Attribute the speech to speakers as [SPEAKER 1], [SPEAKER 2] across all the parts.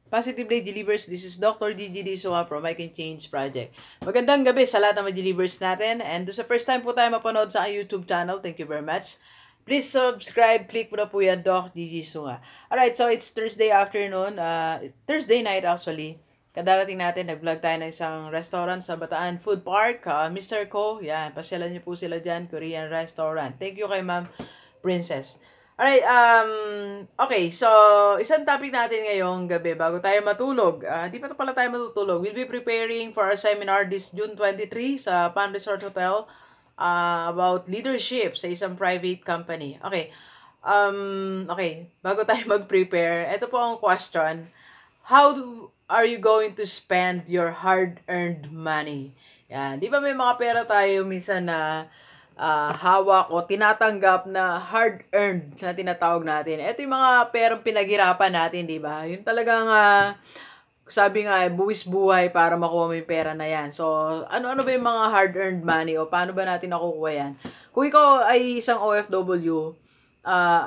[SPEAKER 1] Positive Day Delivers. This is Dr. Gigi Disoa from I Can Change Project. Magandang gabi sa lahat ng mga delivers natin. And do sa first time po tayo mapanood sa YouTube channel, thank you very much. Please subscribe, click mo na po yan, Doc Gigi Sunga. Alright, so it's Thursday afternoon, Thursday night actually. Kadarating natin, nag-vlog tayo ng isang restaurant sa Bataan Food Park, Mr. Ko. Yan, pasyalan niyo po sila dyan, Korean restaurant. Thank you kay Ma'am Princess. Alright, okay, so, isang topic natin ngayong gabi bago tayo matulog. Di pa pala tayo matutulog. We'll be preparing for our seminar this June 23 sa Pan Resort Hotel about leadership sa isang private company. Okay, okay, bago tayo mag-prepare, ito po ang question. Are you going to spend your hard-earned money? Yan, di ba may mga pera tayo minsan na hawak o tinatanggap na hard-earned na tinatawag natin. Ito yung mga perang pinaghirapan natin, di ba? Yung talagang, sabi nga, buwis buhay para makuha mo yung pera na yan. So, ano-ano ba yung mga hard-earned money o paano ba natin nakukuha yan? Kung ikaw ay isang OFW,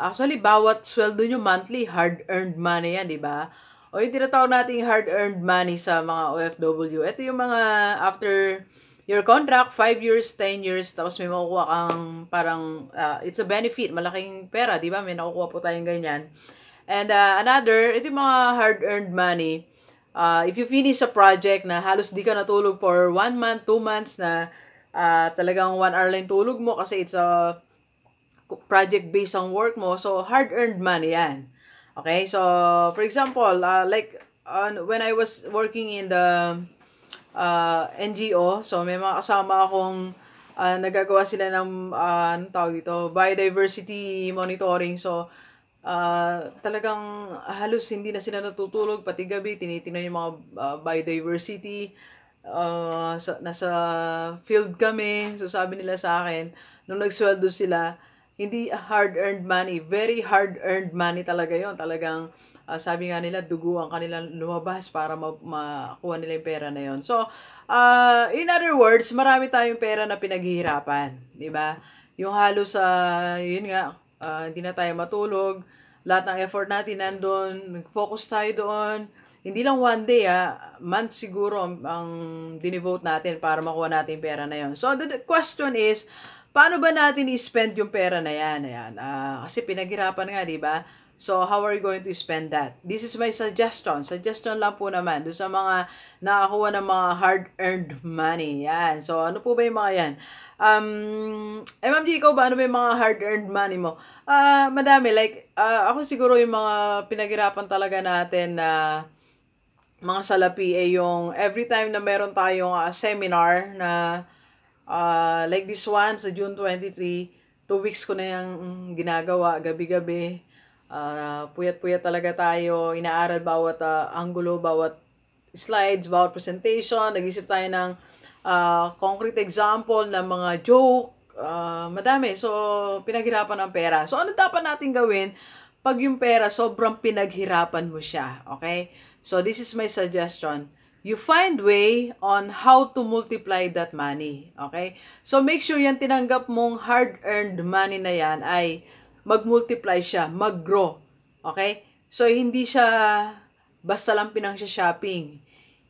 [SPEAKER 1] actually, bawat sweldo nyo monthly, hard-earned money yan, di ba? O yung tinatawag nating hard-earned money sa mga OFW, ito yung mga after your contract, 5 years, 10 years, tapos may makukuha kang parang, it's a benefit, malaking pera, di ba? May nakukuha po tayong ganyan. And another, ito yung mga hard-earned money. If you finish a project na halos di ka natulog for 1 month, 2 months na talagang 1 hour lang tulog mo kasi it's a project based on work mo, so hard-earned money yan. Okay, so for example, when I was working in the NGO. So, may mga kasama akong nagagawa sila ng, anong tawag ito, biodiversity monitoring. So, talagang halos hindi na sila natutulog, pati gabi, tinitingnan yung mga biodiversity. Nasa field kami. So, sabi nila sa akin, nung nagsweldo sila, hindi hard-earned money, very hard-earned money talaga yon. Talagang sabi nga nila, dugo ang kanilang lumabas para makuha nila yung pera na yon. So, in other words, marami tayong pera na pinaghihirapan, di ba? Yung halos yun nga, hindi na tayo matulog, lahat ng effort natin nandun, nag-focus tayo doon. Hindi lang one day, month siguro ang dinivote natin para makuha natin yung pera na yon. So, the question is, paano ba natin i-spend yung pera na yan? Ayan, kasi pinaghirapan nga, di ba? So, how are you going to spend that? This is my suggestion. Suggestion lang po naman doon sa mga nakakuha ng mga hard-earned money. Yan. So, ano po ba yung mga yan? Ma'am G, ikaw ba? Ano ba yung mga hard-earned money mo? Madami. Like, ako siguro yung mga pinaghirapan talaga natin na mga salapi ay yung every time na meron tayong seminar na like this one sa June 23, 2 weeks ko na yung ginagawa, gabi-gabi. Puyat-puyat talaga tayo, inaaral bawat angulo, bawat slides, bawat presentation, nag-isip tayo ng concrete example ng mga joke, madami. So, pinaghirapan ng pera. So, ano dapat natin gawin pag yung pera sobrang pinaghirapan mo siya, okay? So, this is my suggestion. You find way on how to multiply that money, okay? So, make sure yan tinanggap mong hard-earned money na yan ay mag-multiply siya, mag-grow. Okay? So, hindi siya basta lang pinang-shopping.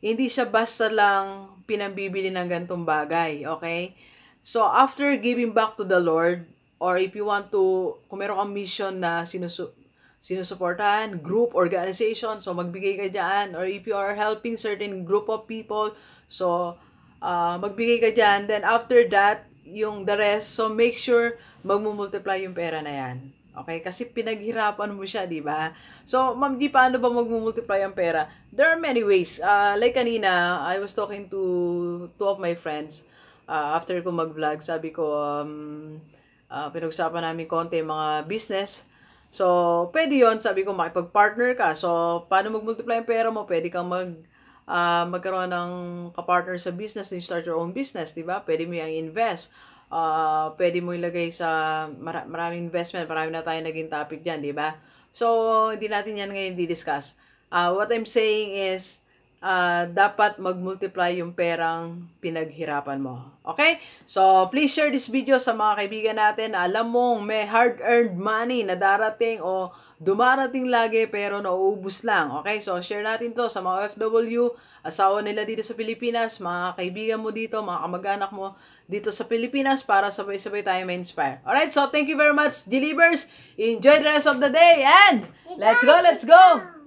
[SPEAKER 1] Hindi siya basta lang pinambibili ng gantong bagay. Okay? So, after giving back to the Lord, or if you want to, kung meron kang mission na sinusuportahan, group, organization, so magbigay ka dyan. Or if you are helping certain group of people, so magbigay ka dyan. Then, after that, yung the rest, so make sure magmumultiply yung pera na yan. Okay? Kasi pinaghirapan mo siya, di ba? So, Ma'am G, paano ba magmumultiply ang pera? There are many ways. Like kanina, I was talking to 2 of my friends after ko mag-vlog. Sabi ko, pinag-usapan namin konti mga business. So, pwede yon. Sabi ko, makipag-partner ka. So, paano mag-multiply ang pera mo? Pwede kang magkaroon ng kapartner sa business, you start your own business, di ba? Pwede mo yung invest. Pwede mo ilagay sa maraming investment, marami na tayo naging topic dyan, di ba? So, hindi natin yan ngayon di-discuss. What I'm saying is, dapat mag-multiply yung perang pinaghirapan mo. Okay? So, please share this video sa mga kaibigan natin na alam mong may hard-earned money na darating o dumarating lagi pero nauubos lang. Okay? So, share natin to sa mga OFW, asawa nila dito sa Pilipinas, mga kaibigan mo dito, mga kamag-anak mo dito sa Pilipinas para sabay-sabay tayo ma-inspire. Alright? So, thank you very much, Delivers. Enjoy the rest of the day and let's go!